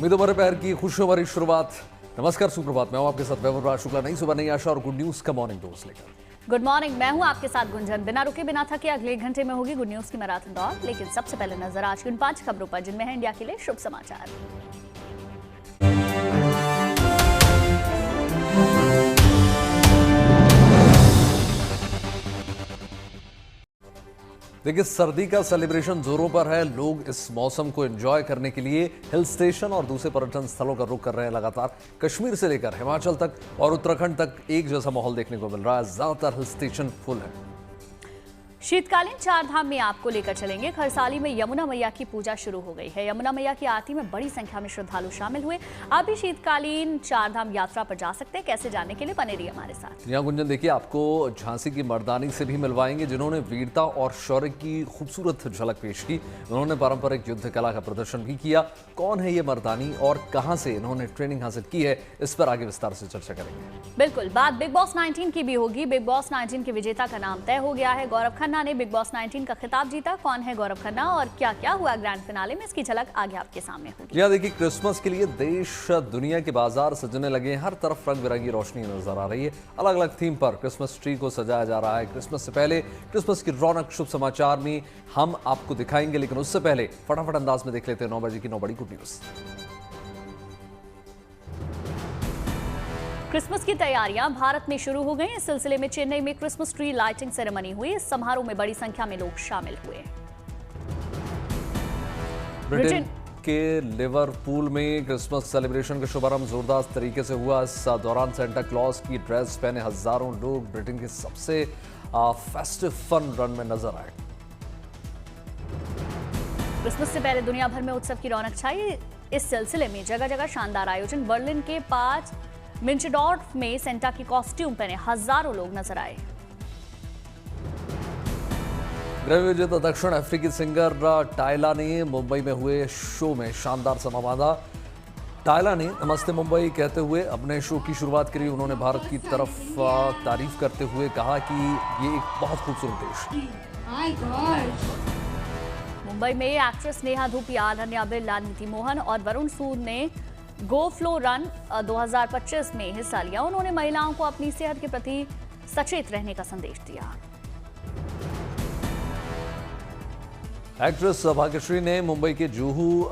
उम्मीदों भरे पैर की खुशियों भरी शुरुआत। नमस्कार, सुप्रभात। मैं हूं आपके साथ वैभव राज शुक्ला। नई सुबह, नई आशा और गुड न्यूज का मॉर्निंग डोज लेकर। गुड मॉर्निंग, मैं हूं आपके साथ गुंजन। बिना रुके बिना थके अगले 1 घंटे में होगी गुड न्यूज की मैराथन दौड़। लेकिन सबसे पहले नजर आज की उन 5 खबरों पर जिनमें है इंडिया के लिए शुभ समाचार। देखिए, सर्दी का सेलिब्रेशन जोरों पर है। लोग इस मौसम को एंजॉय करने के लिए हिल स्टेशन और दूसरे पर्यटन स्थलों का रुख कर रहे हैं। लगातार कश्मीर से लेकर हिमाचल तक और उत्तराखंड तक एक जैसा माहौल देखने को मिल रहा है। ज्यादातर हिल स्टेशन फुल है। शीतकालीन 4 धाम में आपको लेकर चलेंगे। खरसाली में यमुना मैया की पूजा शुरू हो गई है। यमुना मैया की आरती में बड़ी संख्या में श्रद्धालु शामिल हुए। आप भी शीतकालीन 4 धाम यात्रा पर जा सकते हैं। कैसे जाने के लिए बने रहिए हमारे साथ। यहाँ गुंजन, देखिए, आपको झांसी की मर्दानी से भी मिलवाएंगे, जिन्होंने वीरता और शौर्य की खूबसूरत झलक पेश की। उन्होंने पारंपरिक युद्ध कला का प्रदर्शन भी किया। कौन है ये मर्दानी और कहां से इन्होंने ट्रेनिंग हासिल की है, इस पर आगे विस्तार से चर्चा करेंगे। बिल्कुल, बात बिग बॉस 19 की भी होगी। बिग बॉस 19 के विजेता का नाम तय हो गया है। गौरव खन्ना ने बिग बॉस 19 का खिताब जीता। कौन है गौरव खन्ना और क्या क्या हुआ ग्रैंड फिनाले में, इसकी झलक आगे आपके सामने होगी। यहाँ देखिए, क्रिसमस के लिए देश दुनिया के बाजार सजने लगे। हर तरफ रंग बिरंगी रोशनी नजर आ रही है। अलग अलग थीम पर क्रिसमस ट्री को सजाया जा रहा है। क्रिसमस से पहले क्रिसमस की रौनक शुभ समाचार में हम आपको दिखाएंगे, लेकिन उससे पहले फटाफट अंदाज में देख लेते हैं 9 बजे की 9 बड़ी गुड न्यूज। क्रिसमस की तैयारियां भारत में शुरू हो गई। इस सिलसिले में चेन्नई में क्रिसमस ट्री लाइटिंग सेरेमनी हुई। इस समारोह में बड़ी संख्या में लोग शामिल हुए। ब्रिटेन के लिवरपूल में क्रिसमस सेलिब्रेशन का शुभारंभ जोरदार तरीके से हुआ। इस दौरान सेंटा क्लॉज की ड्रेस पहने हजारों लोग ब्रिटेन के सबसे फेस्टिव फन रन में नजर आए। क्रिसमस से पहले दुनिया भर में उत्सव की रौनक छाई। इस सिलसिले में जगह जगह शानदार आयोजन। बर्लिन के 5 मिंचडॉर्फ में सेंटा की कॉस्ट्यूम पहने हजारों लोग नजर आए। ग्रैमी विजेता दक्षिण अफ्रीकी सिंगर टायला ने मुंबई में हुए शो में शानदार समा बांधा। टायला ने नमस्ते मुंबई कहते हुए अपने शो की शुरुआत करी। उन्होंने भारत की तरफ तारीफ करते हुए कहा कि ये एक बहुत खूबसूरत देश है। मुंबई में एक्ट्रेस नेहा धूपिया, अनन्या बिरला, नीति मोहन और वरुण सूद ने गो फ्लो रन 2025 में हिस्सा लिया। उन्होंने महिलाओं को अपनी सेहत के प्रति सचेत रहने का संदेश दिया। एक्ट्रेस भाग्यश्री ने मुंबई के जुहू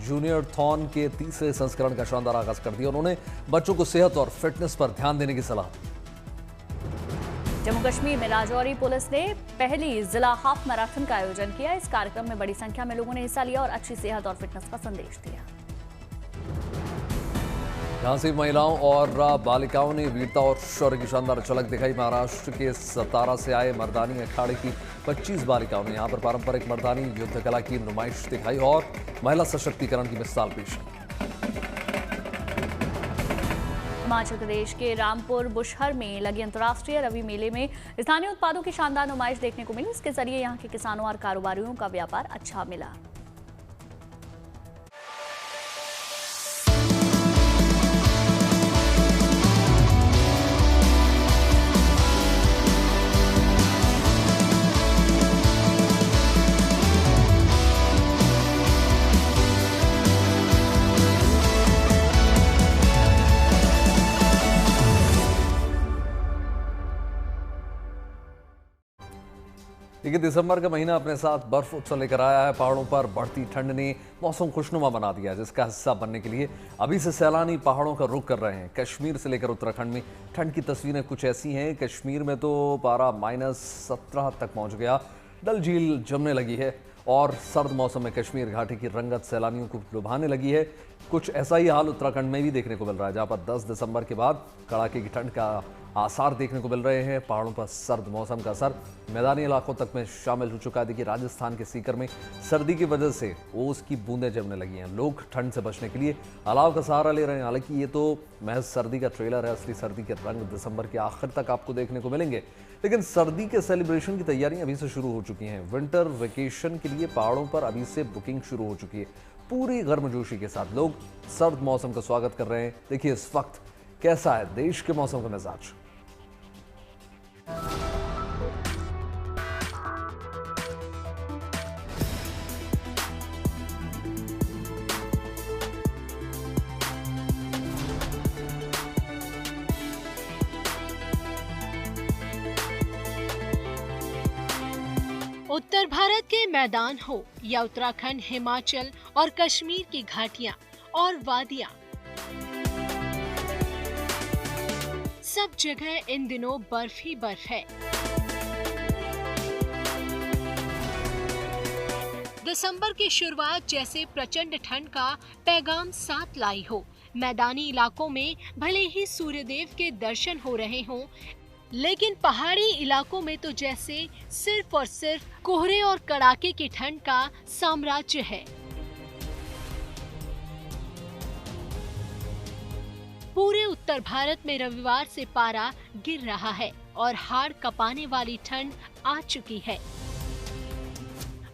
जूनियर थॉन के 3रे संस्करण का शानदार आगाज कर दिया। उन्होंने बच्चों को सेहत और फिटनेस पर ध्यान देने की सलाह दी। जम्मू कश्मीर में राजौरी पुलिस ने पहली जिला हाफ मैराथन का आयोजन किया। इस कार्यक्रम में बड़ी संख्या में लोगों ने हिस्सा लिया और अच्छी सेहत और फिटनेस का संदेश दिया। झांसी महिलाओं और बालिकाओं ने वीरता और शौर्य की शानदार झलक दिखाई। महाराष्ट्र के सतारा से आए मर्दानी अखाड़े की 25 बालिकाओं ने यहां पर पारंपरिक मर्दानी युद्ध कला की नुमाइश दिखाई और महिला सशक्तिकरण की मिसाल पेश की। हिमाचल प्रदेश के रामपुर बुशहर में लगे अंतर्राष्ट्रीय रवि मेले में स्थानीय उत्पादों की शानदार नुमाइश देखने को मिली। इसके जरिए यहां के किसानों और कारोबारियों का व्यापार अच्छा मिला। देखिए, दिसंबर का महीना अपने साथ बर्फ उत्सव लेकर आया है। पहाड़ों पर बढ़ती ठंड ने मौसम खुशनुमा बना दिया, जिसका हिस्सा बनने के लिए अभी से सैलानी पहाड़ों का रुख कर रहे हैं। कश्मीर से लेकर उत्तराखंड में ठंड की तस्वीरें कुछ ऐसी हैं। कश्मीर में तो पारा -17 तक पहुंच गया। डल झील जमने लगी है और सर्द मौसम में कश्मीर घाटी की रंगत सैलानियों को लुभाने लगी है। कुछ ऐसा ही हाल उत्तराखंड में भी देखने को मिल रहा है, जहां पर 10 दिसंबर के बाद कड़ाके की ठंड का आसार देखने को मिल रहे हैं। पहाड़ों पर सर्द मौसम का असर मैदानी इलाकों तक में शामिल हो चुका है। देखिए, राजस्थान के सीकर में सर्दी की वजह से ओस की बूंदें जमने लगी हैं। लोग ठंड से बचने के लिए अलाव का सहारा ले रहे हैं। हालांकि ये तो महज सर्दी का ट्रेलर है। असली सर्दी के रंग दिसंबर के आखिर तक आपको देखने को मिलेंगे। लेकिन सर्दी के सेलिब्रेशन की तैयारियां अभी से शुरू हो चुकी हैं। विंटर वेकेशन के लिए पहाड़ों पर अभी से बुकिंग शुरू हो चुकी है। पूरी गर्मजोशी के साथ लोग सर्द मौसम का स्वागत कर रहे हैं। देखिए इस वक्त कैसा है देश के मौसम का मिजाज। उत्तर भारत के मैदान हो या उत्तराखंड, हिमाचल और कश्मीर की घाटियां और वादियां, सब जगह इन दिनों बर्फ ही बर्फ है। दिसंबर की शुरुआत जैसे प्रचंड ठंड का पैगाम साथ लाई हो। मैदानी इलाकों में भले ही सूर्यदेव के दर्शन हो रहे हों, लेकिन पहाड़ी इलाकों में तो जैसे सिर्फ और सिर्फ कोहरे और कड़ाके की ठंड का साम्राज्य है। पूरे उत्तर भारत में रविवार से पारा गिर रहा है और हाड़ कपाने वाली ठंड आ चुकी है।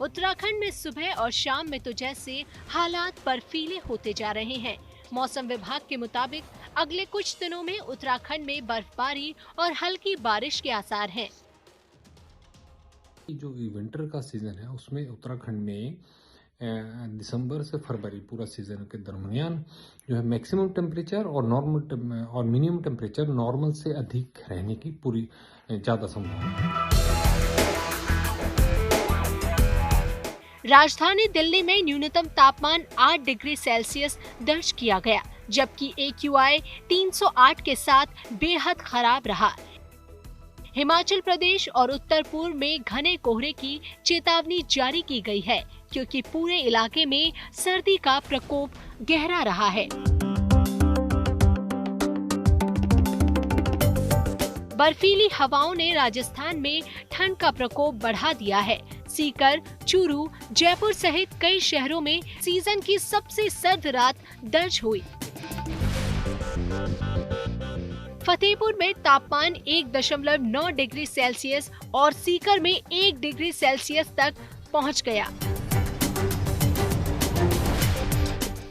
उत्तराखंड में सुबह और शाम में तो जैसे हालात बर्फीले होते जा रहे हैं। मौसम विभाग के मुताबिक अगले कुछ दिनों में उत्तराखंड में बर्फबारी और हल्की बारिश के आसार हैं। जो विंटर का सीजन है उसमें उत्तराखंड में दिसंबर से फरवरी पूरा सीजन के दरमियान जो है मैक्सिमम टेम्परेचर और नॉर्मल और मिनिमम टेम्परेचर नॉर्मल से अधिक रहने की पूरी ज्यादा संभावना है। राजधानी दिल्ली में न्यूनतम तापमान 8 डिग्री सेल्सियस दर्ज किया गया, जबकि AQI 308 के साथ बेहद खराब रहा। हिमाचल प्रदेश और उत्तर पूर्व में घने कोहरे की चेतावनी जारी की गई है, क्योंकि पूरे इलाके में सर्दी का प्रकोप गहरा रहा है। बर्फीली हवाओं ने राजस्थान में ठंड का प्रकोप बढ़ा दिया है। सीकर, चूरू, जयपुर सहित कई शहरों में सीजन की सबसे सर्द रात दर्ज हुई। फतेहपुर में तापमान 1.9 डिग्री सेल्सियस और सीकर में 1 डिग्री सेल्सियस तक पहुंच गया।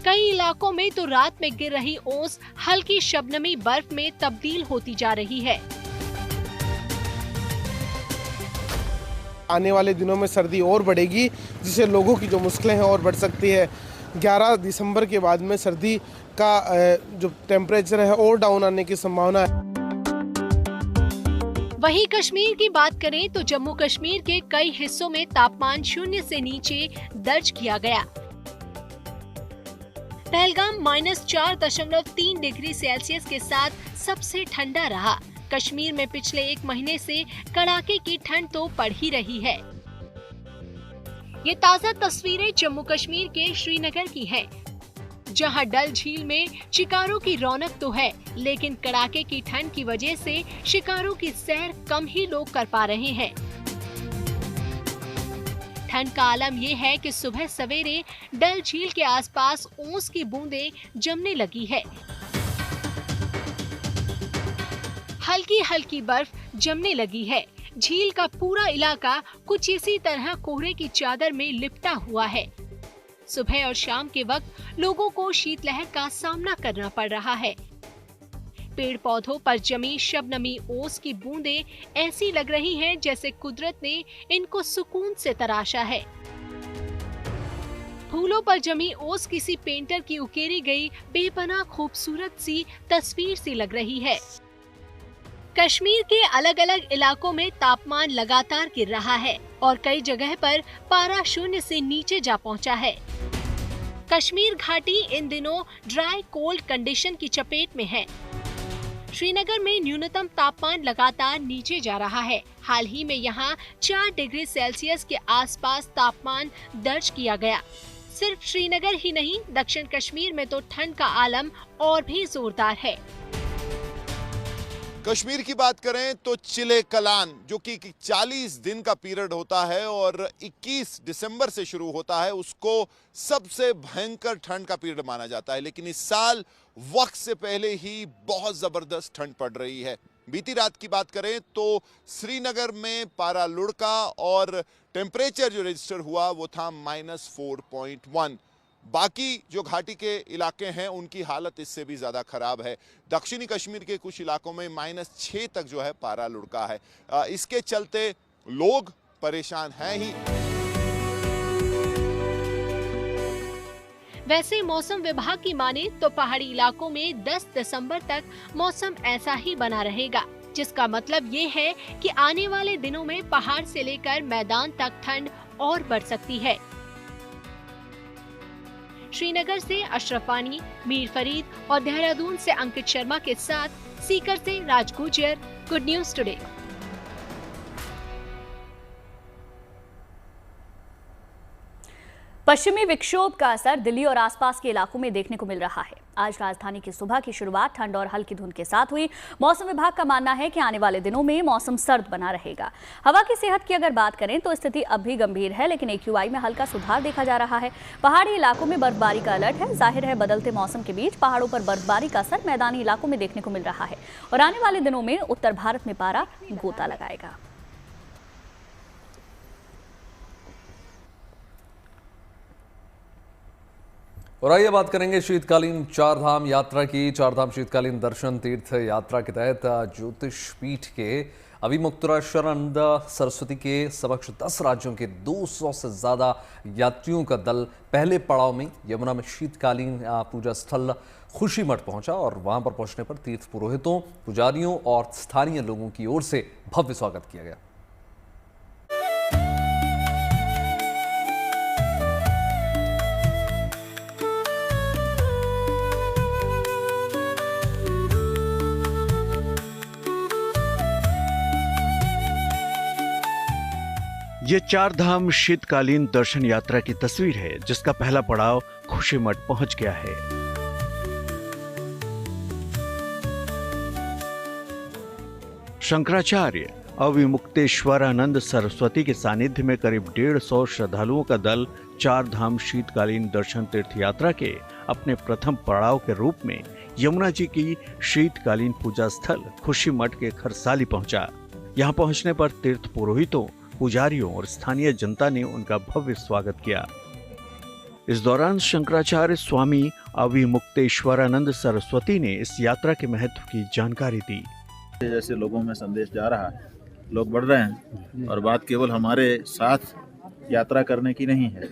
कई इलाकों में तो रात में गिर रही ओस हल्की शबनमी बर्फ में तब्दील होती जा रही है। आने वाले दिनों में सर्दी और बढ़ेगी, जिससे लोगों की जो मुश्किलें हैं और बढ़ सकती है। 11 दिसंबर के बाद में सर्दी का जो टेम्परेचर है और डाउन आने की संभावना है। वहीं कश्मीर की बात करें तो जम्मू कश्मीर के कई हिस्सों में तापमान 0 से नीचे दर्ज किया गया। पहलगाम -4.3 डिग्री सेल्सियस के साथ सबसे ठंडा रहा। कश्मीर में पिछले 1 महीने से कड़ाके की ठंड तो पड़ ही रही है। ये ताज़ा तस्वीरें जम्मू कश्मीर के श्रीनगर की हैं, जहां डल झील में शिकारों की रौनक तो है, लेकिन कड़ाके की ठंड की वजह से शिकारों की सैर कम ही लोग कर पा रहे हैं। ठंड का आलम ये है कि सुबह सवेरे डल झील के आसपास ओस की बूंदें जमने लगी है। हल्की हल्की बर्फ जमने लगी है। झील का पूरा इलाका कुछ इसी तरह कोहरे की चादर में लिपटा हुआ है। सुबह और शाम के वक्त लोगों को शीतलहर का सामना करना पड़ रहा है। पेड़ पौधों पर जमी शबनमी ओस की बूंदें ऐसी लग रही हैं जैसे कुदरत ने इनको सुकून से तराशा है। फूलों पर जमी ओस किसी पेंटर की उकेरी गई बेपनाह खूबसूरत सी तस्वीर सी लग रही है। कश्मीर के अलग अलग इलाकों में तापमान लगातार गिर रहा है और कई जगह पर पारा 0 से नीचे जा पहुंचा है। कश्मीर घाटी इन दिनों ड्राई कोल्ड कंडीशन की चपेट में है। श्रीनगर में न्यूनतम तापमान लगातार नीचे जा रहा है। हाल ही में यहां 4 डिग्री सेल्सियस के आसपास तापमान दर्ज किया गया। सिर्फ श्रीनगर ही नहीं, दक्षिण कश्मीर में तो ठंड का आलम और भी जोरदार है। कश्मीर की बात करें तो चिले कलान, जो कि 40 दिन का पीरियड होता है और 21 दिसंबर से शुरू होता है, उसको सबसे भयंकर ठंड का पीरियड माना जाता है। लेकिन इस साल वक्त से पहले ही बहुत जबरदस्त ठंड पड़ रही है। बीती रात की बात करें तो श्रीनगर में पारा लुढ़का और टेम्परेचर जो रजिस्टर हुआ वो था -4.1। बाकी जो घाटी के इलाके हैं उनकी हालत इससे भी ज़्यादा खराब है। दक्षिणी कश्मीर के कुछ इलाकों में -6 तक जो है पारा लुढ़का है। इसके चलते लोग परेशान हैं ही। वैसे मौसम विभाग की माने तो पहाड़ी इलाकों में 10 दिसंबर तक मौसम ऐसा ही बना रहेगा। जिसका मतलब ये है कि आने वाले दिनों में पहाड़ से लेकर मैदान तक ठंड और बढ़ सकती है। श्रीनगर से अशरफ वानी, मीर फरीद और देहरादून से अंकित शर्मा के साथ सीकर से राज गुर्जर, गुड न्यूज टुडे। पश्चिमी विक्षोभ का असर दिल्ली और आसपास के इलाकों में देखने को मिल रहा है। आज राजधानी की सुबह की शुरुआत ठंड और हल्की धुंध के साथ हुई। मौसम विभाग का मानना है कि आने वाले दिनों में मौसम सर्द बना रहेगा। हवा की सेहत की अगर बात करें तो स्थिति अब भी गंभीर है, लेकिन AQI में हल्का सुधार देखा जा रहा है। पहाड़ी इलाकों में बर्फबारी का अलर्ट है। जाहिर है बदलते मौसम के बीच पहाड़ों पर बर्फबारी का असर मैदानी इलाकों में देखने को मिल रहा है और आने वाले दिनों में उत्तर भारत में पारा गोता लगाएगा। और आइए बात करेंगे शीतकालीन चारधाम यात्रा की। चारधाम शीतकालीन दर्शन तीर्थ यात्रा के तहत ज्योतिष पीठ के अभिमुक्तेश्वरानंद सरस्वती के समक्ष 10 राज्यों के 200 से ज्यादा यात्रियों का दल पहले पड़ाव में यमुना में शीतकालीन पूजा स्थल खुशी मठ पहुंचा और वहां पर पहुंचने पर तीर्थ पुरोहितों, पुजारियों और स्थानीय लोगों की ओर से भव्य स्वागत किया गया। ये चारधाम शीतकालीन दर्शन यात्रा की तस्वीर है, जिसका पहला पड़ाव खुशी मठ पहुंच गया है। शंकराचार्य अविमुक्तेश्वरानंद सरस्वती के सानिध्य में करीब 150 श्रद्धालुओं का दल चारधाम शीतकालीन दर्शन तीर्थ यात्रा के अपने प्रथम पड़ाव के रूप में यमुना जी की शीतकालीन पूजा स्थल खुशी मठ के खरसाली पहुंचा। यहां पहुंचने पर तीर्थ पुरोहितों, पुजारियों और स्थानीय जनता ने उनका भव्य स्वागत किया। इस दौरान शंकराचार्य स्वामी अविमुक्तेश्वरानंद सरस्वती ने इस यात्रा के महत्व की जानकारी दी। जैसे लोगों में संदेश जा रहा है, लोग बढ़ रहे हैं और बात केवल हमारे साथ यात्रा करने की नहीं है,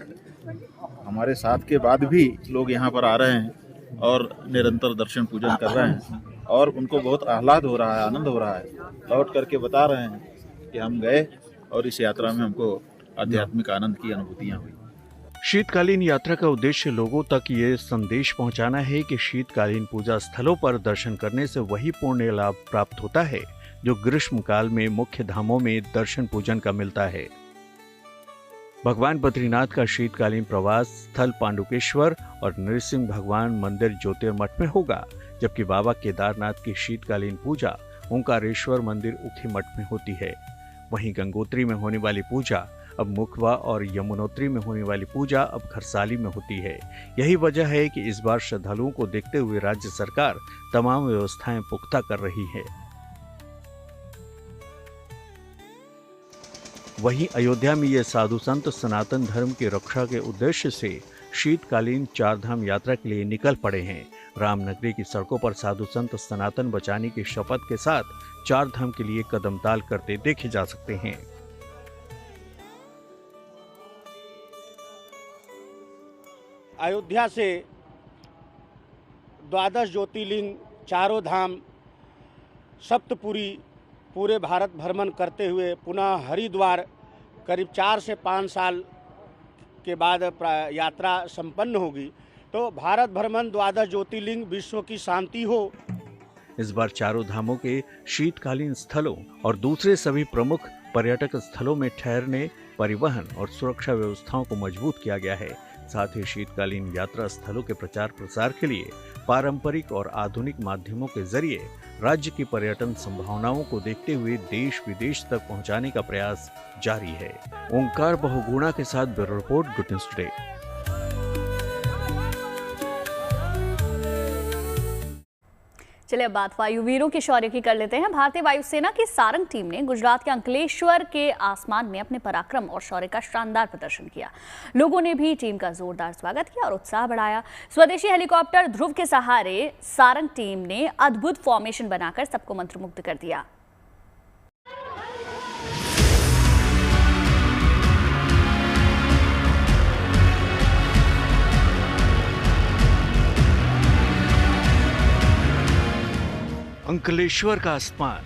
हमारे साथ के बाद भी लोग यहाँ पर आ रहे हैं और निरंतर दर्शन पूजन कर रहे हैं और उनको बहुत आह्लाद हो रहा है, आनंद हो रहा है। लौट करके बता रहे हैं कि हम गए और इस यात्रा में हमको आध्यात्मिक आनंद की अनुभूतियां हुई। शीतकालीन यात्रा का उद्देश्य लोगों तक ये संदेश पहुंचाना है कि शीतकालीन पूजा स्थलों पर दर्शन करने से वही पुण्य लाभ प्राप्त होता है जो ग्रीष्म काल में मुख्य धामों में दर्शन पूजन का मिलता है। भगवान बद्रीनाथ का शीतकालीन प्रवास स्थल पांडुकेश्वर और नृसिंह भगवान मंदिर ज्योतिर्मठ में होगा, जबकि बाबा केदारनाथ की शीतकालीन पूजा ओंकारेश्वर मंदिर उखी मठ में होती है। वहीं गंगोत्री में होने वाली पूजा अब मुखवा और यमुनोत्री में होने वाली पूजा अब खरसाली में होती है। यही वजह है कि इस बार श्रद्धालुओं को देखते हुए राज्य सरकार तमाम व्यवस्थाएं पुख्ता कर रही है। वहीं अयोध्या में ये साधु संत सनातन धर्म की रक्षा के उद्देश्य से शीतकालीन चारधाम यात्रा के लिए निकल पड़े हैं। रामनगरी की सड़कों पर साधु संत सनातन बचाने की शपथ के साथ चारधाम के लिए कदमताल करते देखे जा सकते हैं। अयोध्या से 12 ज्योतिर्लिंग, चारों धाम, सप्तपुरी पूरे भारत भ्रमण करते हुए पुनः हरिद्वार करीब 4 से 5 साल के बाद यात्रा संपन्न होगी। तो भारत भ्रमण 12 ज्योतिर्लिंग विश्व की शांति हो। इस बार चारों धामों के शीतकालीन स्थलों और दूसरे सभी प्रमुख पर्यटक स्थलों में ठहरने, परिवहन और सुरक्षा व्यवस्थाओं को मजबूत किया गया है। साथ ही शीतकालीन यात्रा स्थलों के प्रचार प्रसार के लिए पारंपरिक और आधुनिक माध्यमों के जरिए राज्य की पर्यटन संभावनाओं को देखते हुए देश विदेश तक पहुंचाने का प्रयास जारी है। ओंकार बहुगुणा के साथ bureau report, good news today. चलिए अब बात वायुवीरों के शौर्य की कर लेते हैं। भारतीय वायुसेना की सारंग टीम ने गुजरात के अंकलेश्वर के आसमान में अपने पराक्रम और शौर्य का शानदार प्रदर्शन किया। लोगों ने भी टीम का जोरदार स्वागत किया और उत्साह बढ़ाया। स्वदेशी हेलीकॉप्टर ध्रुव के सहारे सारंग टीम ने अद्भुत फॉर्मेशन बनाकर सबको मंत्रमुग्ध कर दिया। अंकलेश्वर का आसमान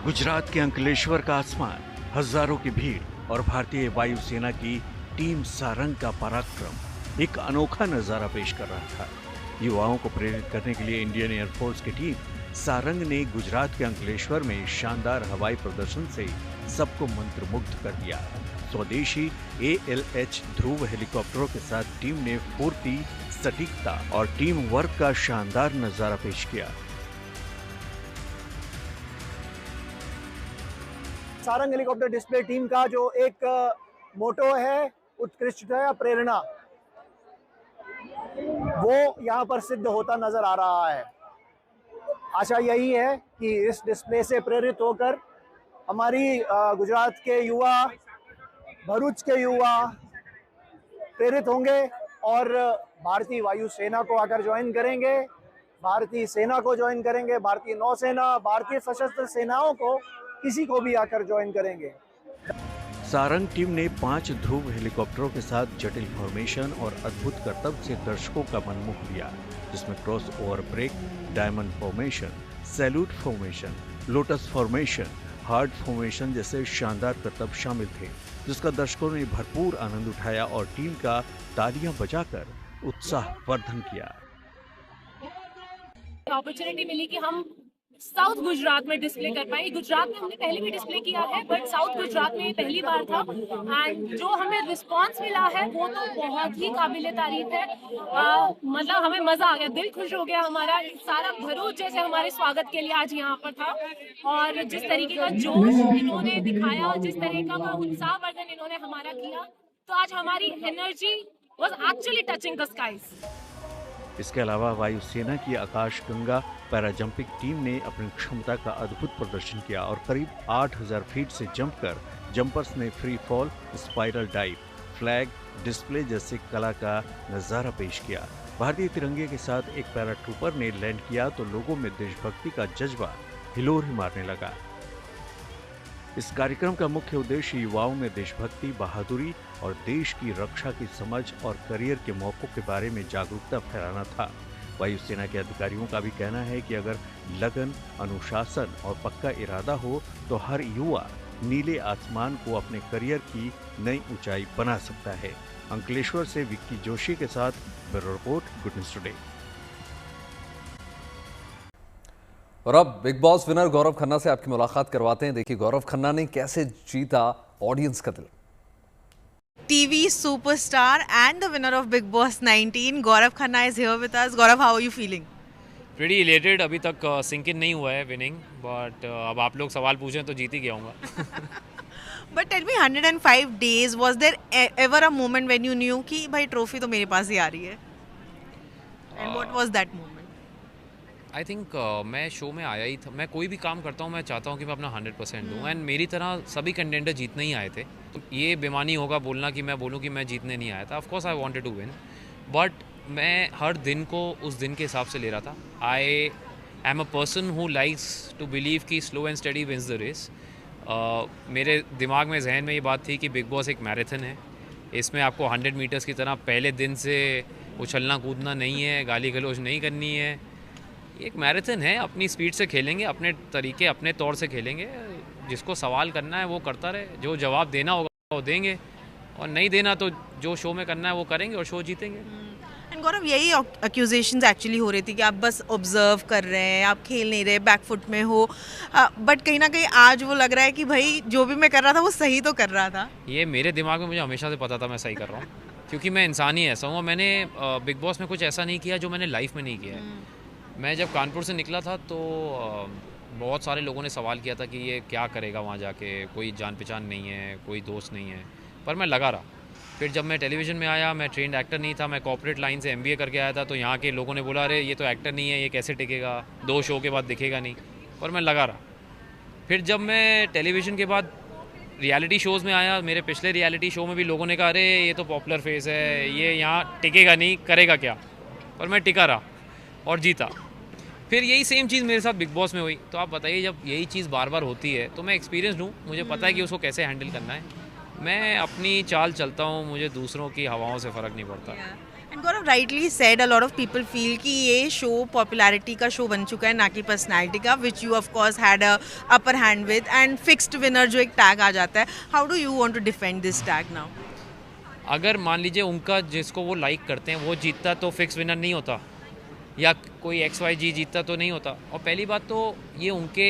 गुजरात के अंकलेश्वर का आसमान, हजारों की भीड़ और भारतीय वायुसेना की टीम सारंग का पराक्रम एक अनोखा नजारा पेश कर रहा था। युवाओं को प्रेरित करने के लिए इंडियन एयरफोर्स की टीम सारंग ने गुजरात के अंकलेश्वर में शानदार हवाई प्रदर्शन से सबको मंत्रमुग्ध कर दिया। स्वदेशी ALH ध्रुव हेलीकॉप्टरों के साथ टीम ने फुर्ती, सटीकता और टीम वर्क का शानदार नजारा पेश किया। सारंग हेलीकॉप्टर डिस्प्ले टीम का जो एक मोटो है उत्कृष्टता प्रेरणा, वो यहाँ पर सिद्ध होता नजर आ रहा है। आशा यही है कि इस डिस्प्ले से प्रेरित होकर हमारी गुजरात के युवा, भरूच के युवा प्रेरित होंगे और भारतीय वायुसेना को आकर ज्वाइन करेंगे, भारतीय सेना को ज्वाइन करेंगे, भारतीय नौसेना, भारतीय सशस्त्र सेनाओं को किसी को भी आकर ज्वाइन करेंगे। सारंग टीम ने 5 ध्रुव हेलीकॉप्टरों के साथ जटिल फॉर्मेशन और अद्भुत करतब से दर्शकों का मन मोह लिया, जिसमें cross over break, diamond formation, salute formation, lotus formation, heart formation जैसे शानदार करतब शामिल थे, जिसका दर्शकों ने भरपूर आनंद उठाया और टीम का तालियां बजाकर उत्साहवर्धन किया। अपॉर्चुनिटी मिली कि हम साउथ गुजरात में डिस्प्ले कर पाए। गुजरात में हमने पहले भी डिस्प्ले किया है, बट साउथ गुजरात में पहली बार था एंड जो हमें रिस्पांस मिला है वो तो बहुत ही काबिले तारीफ है। मतलब हमें मजा आ गया, दिल खुश हो गया हमारा। सारा भरूच जैसे हमारे स्वागत के लिए आज यहाँ पर था और जिस तरीके का जोश इन्होंने दिखाया, जिस तरह का उत्साहवर्धन इन्होंने हमारा किया, तो आज हमारी energy was actually touching the skies. इसके अलावा वायुसेना की आकाश गंगा पैराजंपिंग टीम ने अपनी क्षमता का अद्भुत प्रदर्शन किया और करीब 8000 फीट से जंप कर जंपर्स ने free fall, spiral dive, flag display जैसे कला का नजारा पेश किया। भारतीय तिरंगे के साथ एक पैराट्रूपर ने लैंड किया तो लोगों में देशभक्ति का जज्बा हिलोरे मारने लगा। इस कार्यक्रम का मुख्य उद्देश्य युवाओं में देशभक्ति, बहादुरी और देश की रक्षा की समझ और करियर के मौकों के बारे में जागरूकता फैलाना था। वायुसेना के अधिकारियों का भी कहना है कि अगर लगन, अनुशासन और पक्का इरादा हो तो हर युवा नीले आसमान को अपने करियर की नई ऊंचाई बना सकता है। अंकलेश्वर से विक्की जोशी के साथ bureau report, good news today. और अब big boss winner Gaurav Khanna से आपकी मुलाकात करवाते हैं। देखिए गौरव खन्ना ने कैसे जीता ऑडियंस का दिल। TV superstar and the winner of Big Boss 19, Gaurav Khanna is here with us. Gaurav, how are you feeling? Pretty elated. अभी तक सिंक इन नहीं हुआ है विनिंग, बट अब आप लोग सवाल पूछें तो जीत ही गया हूँगा। But tell me, 105 days, was there ever a moment when you knew कि भाई ट्रॉफी तो मेरे पास ही आ रही है? And what was that moment? I think मैं शो में आया ही था। मैं कोई भी काम करता हूँ मैं चाहता हूँ कि मैं अपना 100% दूँ, एंड मेरी तरह सभी कंटेंडर जीतने ही आए थे। तो ये बेमानी होगा बोलना कि मैं बोलूँ कि मैं जीतने नहीं आया था। Of course I wanted to win, but मैं हर दिन को उस दिन के हिसाब से ले रहा था। I am a person who likes to believe कि slow and steady wins the race. मेरे दिमाग में, जहन में ये बात थी कि बिग बॉस एक मैराथन है। इसमें आपको 100 मीटर्स की तरह पहले दिन से उछलना कूदना नहीं है, गाली गलौज नहीं करनी है। एक मैराथन है, अपनी स्पीड से खेलेंगे, अपने तरीके, अपने तौर से खेलेंगे। जिसको सवाल करना है वो करता रहे, जो जवाब देना होगा वो देंगे, और नहीं देना तो जो शो में करना है वो करेंगे और शो जीतेंगे। एंड गौरव, यही एक्यूजेशंस एक्चुअली हो रही थी कि आप बस ऑब्जर्व कर रहे हैं, आप खेल नहीं रहे, बैकफुट में हो, बट कहीं ना कहीं आज वो लग रहा है कि भाई जो भी मैं कर रहा था वो सही तो कर रहा था। ये मेरे दिमाग में मुझे हमेशा से पता था मैं सही कर रहा हूँ, क्योंकि मैं इंसान ही ऐसा हूँ। मैंने बिग बॉस में कुछ ऐसा नहीं किया जो मैंने लाइफ में नहीं किया है। मैं जब कानपुर से निकला था तो बहुत सारे लोगों ने सवाल किया था कि ये क्या करेगा वहाँ जाके, कोई जान पहचान नहीं है, कोई दोस्त नहीं है, पर मैं लगा रहा। फिर जब मैं टेलीविज़न में आया, मैं ट्रेंड एक्टर नहीं था, मैं कॉर्पोरेट लाइन से MBA करके आया था, तो यहाँ के लोगों ने बोला अरे ये तो एक्टर नहीं है, ये कैसे टिकेगा, 2 शो के बाद दिखेगा नहीं, पर मैं लगा रहा। फिर जब मैं टेलीविज़न के बाद रियलिटी शोज़ में आया, मेरे पिछले रियलिटी शो में भी लोगों ने कहा अरे ये तो पॉपुलर फेस है, ये यहाँ टिकेगा नहीं, करेगा क्या, पर मैं टिका रहा और जीता। फिर यही सेम चीज़ मेरे साथ बिग बॉस में हुई। तो आप बताइए, जब यही चीज़ बार बार होती है तो मैं एक्सपीरियंस्ड हूँ, मुझे पता है कि उसको कैसे हैंडल करना है। मैं अपनी चाल चलता हूँ, मुझे दूसरों की हवाओं से फ़र्क नहीं पड़ता। Gaurav rightly said, a lot of people feel कि ये शो पॉपुलैरिटी का शो बन चुका है, ना कि पर्सनैलिटी का, which you of course had a upper hand with, and fixed winner जो एक टैग आ जाता है. How do you want to defend this tag now? अगर मान लीजिए उनका जिसको वो लाइक करते हैं वो जीतता तो फिक्स विनर नहीं होता, या कोई XYG जीतता तो नहीं होता. और पहली बात तो ये उनके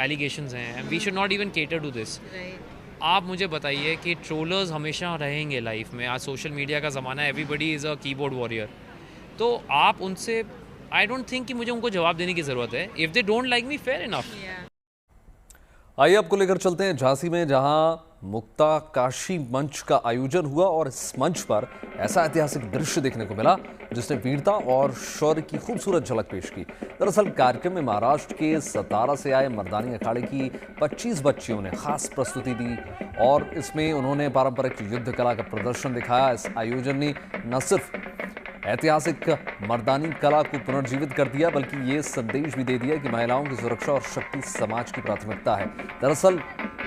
एलिगेशंस हैं, we should not even cater to this. आप मुझे बताइए कि ट्रोलर्स हमेशा रहेंगे लाइफ में. आज सोशल मीडिया का ज़माना है, everybody is a keyboard warrior. तो आप उनसे, आई डोंट थिंक कि मुझे उनको जवाब देने की ज़रूरत है. If they don't like me, fair enough. आइए आपको लेकर चलते हैं झांसी में, जहां मुक्ता काशी मंच का आयोजन हुआ और इस मंच पर ऐसा ऐतिहासिक दृश्य देखने को मिला जिसने वीरता और शौर्य की खूबसूरत झलक पेश की. दरअसल कार्यक्रम में महाराष्ट्र के सतारा से आए मर्दानी अखाड़े की 25 बच्चियों ने खास प्रस्तुति दी और इसमें उन्होंने पारंपरिक युद्ध कला का प्रदर्शन दिखाया. इस आयोजन ने न सिर्फ ऐतिहासिक मर्दानी कला को पुनर्जीवित कर दिया बल्कि ये संदेश भी दे दिया कि महिलाओं की सुरक्षा और शक्ति समाज की प्राथमिकता है. दरअसल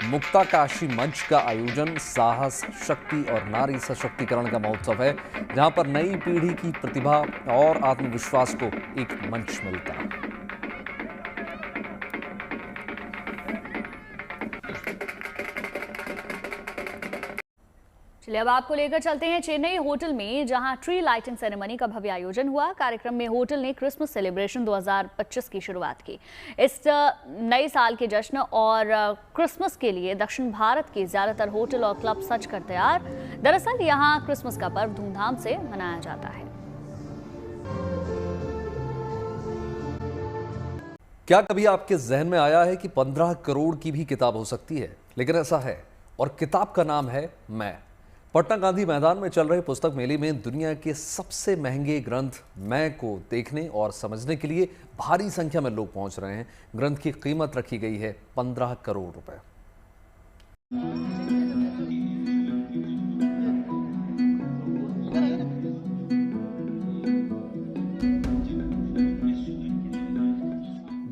मुक्ता काशी मंच का आयोजन साहस, शक्ति और नारी सशक्तिकरण का महोत्सव है, जहां पर नई पीढ़ी की प्रतिभा और आत्मविश्वास को एक मंच मिलता है. चलिए अब आपको लेकर चलते हैं चेन्नई होटल में, जहां ट्री लाइटिंग सेरेमनी का भव्य आयोजन हुआ. कार्यक्रम में होटल ने क्रिसमस सेलिब्रेशन 2025 की शुरुआत की. इस नए साल के जश्न और क्रिसमस के लिए दक्षिण भारत के ज्यादातर होटल और क्लब सज कर तैयार. दरअसल यहां क्रिसमस का पर्व धूमधाम से मनाया जाता है. क्या कभी आपके जहन में आया है कि 15 करोड़ की भी किताब हो सकती है? लेकिन ऐसा है, और किताब का नाम है मैं. पटना गांधी मैदान में चल रहे पुस्तक मेले में दुनिया के सबसे महंगे ग्रंथ मैं को देखने और समझने के लिए भारी संख्या में लोग पहुंच रहे हैं. ग्रंथ की कीमत रखी गई है 15 करोड़ रुपए.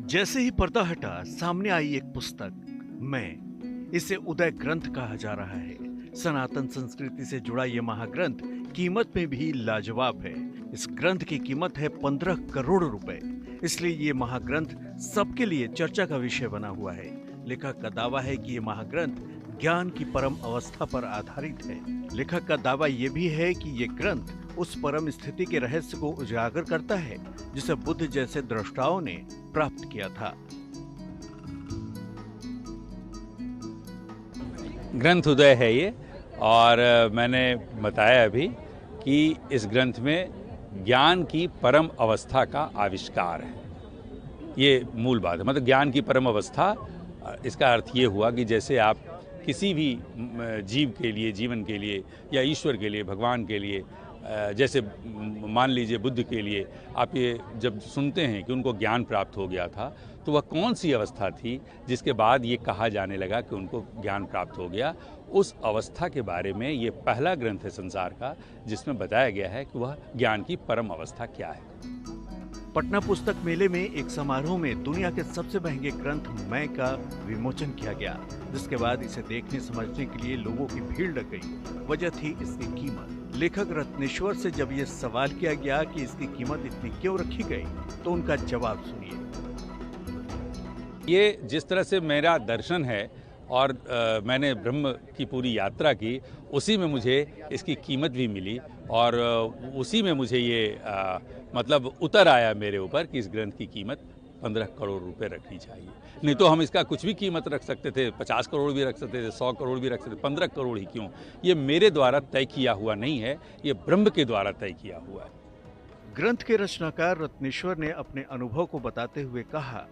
जैसे ही पर्दा हटा, सामने आई एक पुस्तक मैं. इसे उदय ग्रंथ कहा जा रहा है. सनातन संस्कृति से जुड़ा यह महाग्रंथ कीमत में भी लाजवाब है. इस ग्रंथ की कीमत है 15 करोड़ रुपए. इसलिए ये महाग्रंथ सबके लिए चर्चा का विषय बना हुआ है. लेखक का दावा है कि ये महाग्रंथ ज्ञान की परम अवस्था पर आधारित है. लेखक का दावा यह भी है कि ये ग्रंथ उस परम स्थिति के रहस्य को उजागर करता है जिसे बुद्ध जैसे द्रष्टाओं ने प्राप्त किया था. ग्रंथ उदय है ये, और मैंने बताया अभी कि इस ग्रंथ में ज्ञान की परम अवस्था का आविष्कार है. ये मूल बात है. मतलब ज्ञान की परम अवस्था, इसका अर्थ ये हुआ कि जैसे आप किसी भी जीव के लिए, जीवन के लिए, या ईश्वर के लिए, भगवान के लिए, जैसे मान लीजिए बुद्ध के लिए आप ये जब सुनते हैं कि उनको ज्ञान प्राप्त हो गया था, तो वह कौन सी अवस्था थी जिसके बाद ये कहा जाने लगा कि उनको ज्ञान प्राप्त हो गया. उस अवस्था के बारे में ये पहला ग्रंथ है संसार का जिसमें बताया गया है कि वह ज्ञान की परम अवस्था क्या है. पटना पुस्तक मेले में एक समारोह में दुनिया के सबसे महंगे ग्रंथ मैं का विमोचन किया गया, जिसके बाद इसे देखने समझने के लिए लोगों की भीड़ लग गई. वजह थी इसकी कीमत. लेखक रत्नेश्वर से जब ये सवाल किया गया कि इसकी कीमत इतनी क्यों रखी गई, तो उनका जवाब सुनिए. ये जिस तरह से मेरा दर्शन है और मैंने ब्रह्म की पूरी यात्रा की, उसी में मुझे इसकी कीमत भी मिली और उसी में मुझे ये मतलब उतर आया मेरे ऊपर कि इस ग्रंथ की कीमत 15 करोड़ रुपए रखनी चाहिए. नहीं तो हम इसका कुछ भी कीमत रख सकते थे, 50 करोड़ भी रख सकते थे, 100 करोड़ भी रख सकते थे, 15 करोड़ ही क्यों? ये मेरे द्वारा तय किया हुआ नहीं है, ये ब्रह्म के द्वारा तय किया हुआ है. ग्रंथ के रचनाकार रत्नेश्वर ने अपने अनुभव को बताते हुए कहा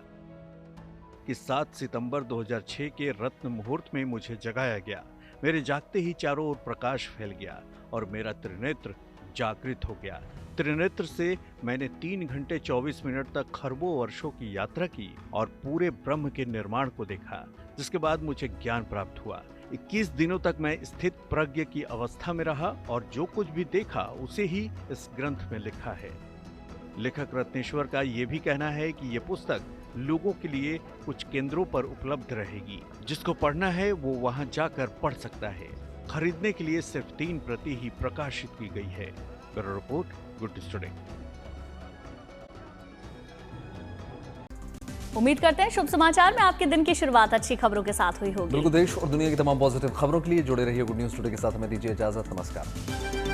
कि 7 सितंबर 2006 के रत्न मुहूर्त में मुझे जगाया गया. मेरे जागते ही चारों ओर प्रकाश फैल गया और मेरा त्रिनेत्र जागृत हो गया. त्रिनेत्र से मैंने 3 घंटे 24 मिनट तक खरबों वर्षों की यात्रा की और पूरे ब्रह्म के निर्माण को देखा, जिसके बाद मुझे ज्ञान प्राप्त हुआ. 21 दिनों तक मैं स्थित प्रज्ञ की अवस्था में रहा और जो कुछ भी देखा उसे ही इस ग्रंथ में लिखा है. लेखक रत्नेश्वर का ये भी कहना है कि ये पुस्तक लोगों के लिए कुछ केंद्रों पर उपलब्ध रहेगी. जिसको पढ़ना है वो वहां जाकर पढ़ सकता है. खरीदने के लिए सिर्फ 3 प्रति ही प्रकाशित की गई है. Bureau report, good news today. उम्मीद करते हैं शुभ समाचार में आपके दिन की शुरुआत अच्छी खबरों के साथ हुई होगी। बिल्कुल, देश और दुनिया की तमाम पॉजिटिव खबरों के लिए जुड़े रहिए गुड न्यूज टुडे के साथ। हमें दीजिए इजाजत, नमस्कार।